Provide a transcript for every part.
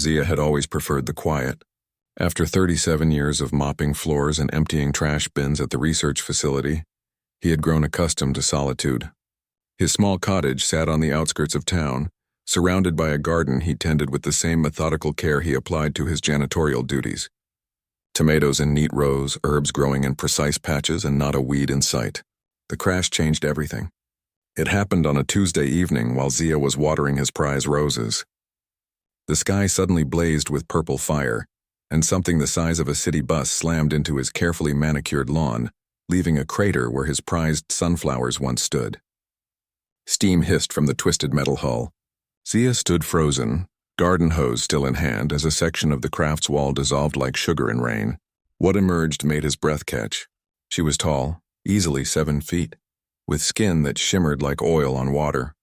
Zia had always preferred the quiet. After 37 years of mopping floors and emptying trash bins at the research facility, he had grown accustomed to solitude. His small cottage sat on the outskirts of town, surrounded by a garden he tended with the same methodical care he applied to his janitorial duties. Tomatoes in neat rows, herbs growing in precise patches, and not a weed in sight. The crash changed everything. It happened on a Tuesday evening while Zia was watering his prize roses. The sky suddenly blazed with purple fire, and something the size of a city bus slammed into his carefully manicured lawn, leaving a crater where his prized sunflowers once stood. Steam hissed from the twisted metal hull. Zia stood frozen, garden hose still in hand, as a section of the craft's wall dissolved like sugar in rain. What emerged made his breath catch. She was tall, easily 7 feet, with skin that shimmered like oil on water.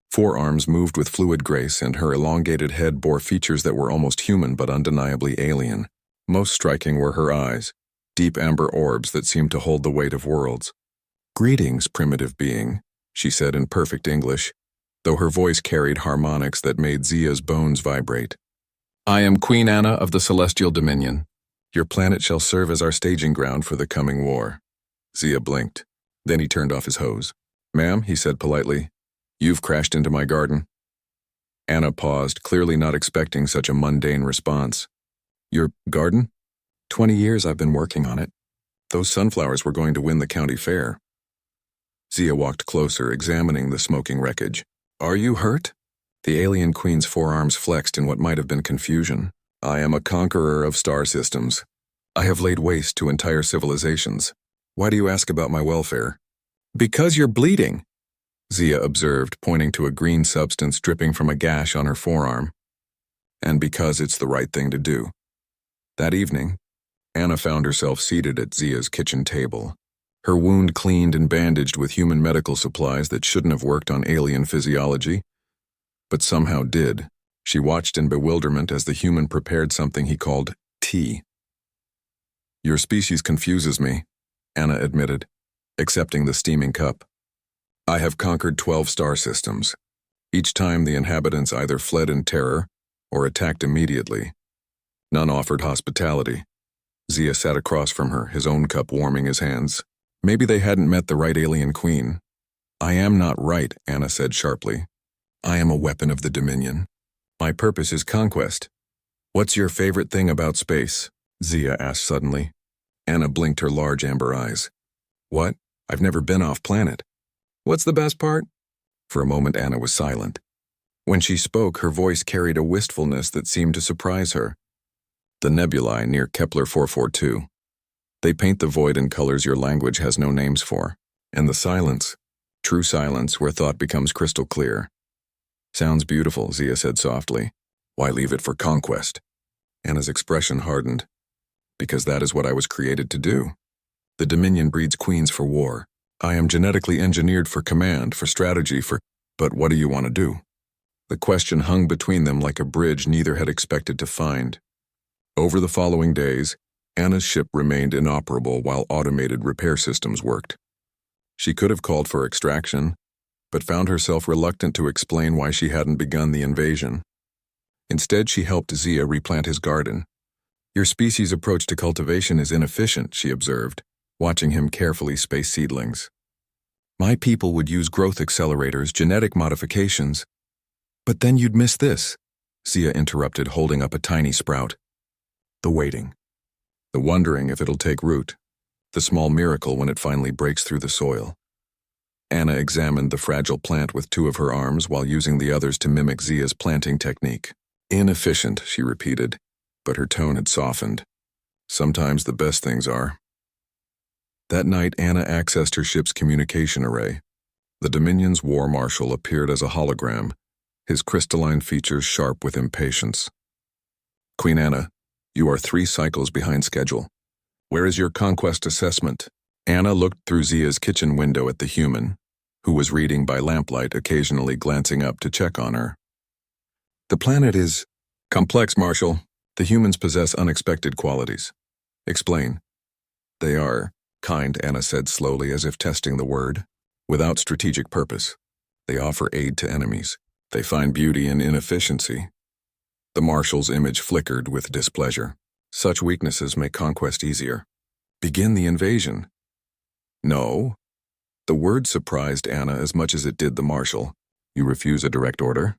Forearms moved with fluid grace, and her elongated head bore features that were almost human but undeniably alien. Most striking were her eyes, deep amber orbs that seemed to hold the weight of worlds. "Greetings, primitive being," she said in perfect English, though her voice carried harmonics that made Zia's bones vibrate. "I am Queen Anna of the Celestial Dominion. Your planet shall serve as our staging ground for the coming war." Zia blinked. Then he turned off his hose. "Ma'am," he said politely, "you've crashed into my garden." Anna paused, clearly not expecting such a mundane response. "Your garden? 20 years I've been working on it. Those sunflowers were going to win the county fair." Zia walked closer, examining the smoking wreckage. "Are you hurt?" The alien queen's forearms flexed in what might have been confusion. "I am a conqueror of star systems. I have laid waste to entire civilizations. Why do you ask about my welfare?" "Because you're bleeding," Zia observed, pointing to a green substance dripping from a gash on her forearm. "And because it's the right thing to do." That evening, Anna found herself seated at Zia's kitchen table, her wound cleaned and bandaged with human medical supplies that shouldn't have worked on alien physiology, but somehow did. She watched in bewilderment as the human prepared something he called tea. "Your species confuses me," Anna admitted, accepting the steaming cup. "I have conquered 12 star systems. Each time the inhabitants either fled in terror or attacked immediately. None offered hospitality." Zia sat across from her, his own cup warming his hands. Maybe they hadn't met the right alien queen. "I am not right," Anna said sharply. "I am a weapon of the Dominion. My purpose is conquest." "What's your favorite thing about space?" Zia asked suddenly. Anna blinked her large amber eyes. "What? I've never been off planet." "What's the best part?" For a moment Anna was silent. When she spoke, her voice carried a wistfulness that seemed to surprise her. "The nebulae near Kepler 442. They paint the void in colors your language has no names for. And the silence, true silence where thought becomes crystal clear." "Sounds beautiful," Zia said softly. "Why leave it for conquest?" Anna's expression hardened. "Because that is what I was created to do. The Dominion breeds queens for war. I am genetically engineered for command, for strategy, for... But what do you want to do?" The question hung between them like a bridge neither had expected to find. Over the following days, Anna's ship remained inoperable while automated repair systems worked. She could have called for extraction, but found herself reluctant to explain why she hadn't begun the invasion. Instead, she helped Zia replant his garden. "Your species' approach to cultivation is inefficient," she observed, watching him carefully space seedlings. "My people would use growth accelerators, genetic modifications." "But then you'd miss this," Zia interrupted, holding up a tiny sprout. "The waiting. The wondering if it'll take root. The small miracle when it finally breaks through the soil." Anna examined the fragile plant with 2 of her arms while using the others to mimic Zia's planting technique. "Inefficient," she repeated, but her tone had softened. "Sometimes the best things are." That night, Anna accessed her ship's communication array. The Dominion's war marshal appeared as a hologram, his crystalline features sharp with impatience. "Queen Anna, you are 3 cycles behind schedule. Where is your conquest assessment?" Anna looked through Zia's kitchen window at the human, who was reading by lamplight, occasionally glancing up to check on her. "The planet is complex, Marshal. The humans possess unexpected qualities." "Explain." "They are kind," Anna said slowly, as if testing the word, "without strategic purpose. They offer aid to enemies. They find beauty in inefficiency. The marshal's image flickered with displeasure. Such weaknesses make conquest easier. Begin the invasion. No. The word surprised Anna as much as it did the marshal. You refuse a direct order?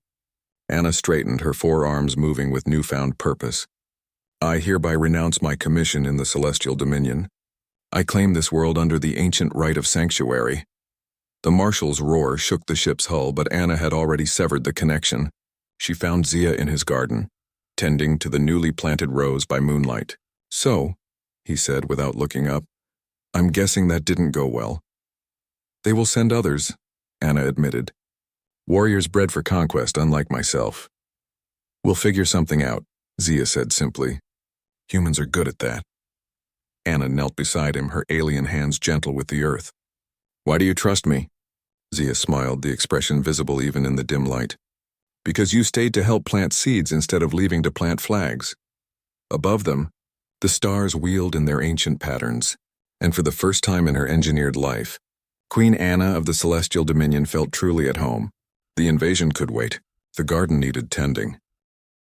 Anna straightened, her forearms moving with newfound purpose. I hereby renounce my commission in the Celestial Dominion. I claim this world under the ancient right of sanctuary. The marshal's roar shook the ship's hull, but Anna had already severed the connection. She found Zia in his garden, tending to the newly planted rose by moonlight. So, he said without looking up, I'm guessing that didn't go well. They will send others, Anna admitted. Warriors bred for conquest, unlike myself. We'll figure something out, Zia said simply. Humans are good at that. Anna knelt beside him, her alien hands gentle with the earth. Why do you trust me? Zia smiled, the expression visible even in the dim light. Because you stayed to help plant seeds instead of leaving to plant flags. Above them, the stars wheeled in their ancient patterns, and for the first time in her engineered life, Queen Anna of the Celestial Dominion felt truly at home. The invasion could wait. The garden needed tending.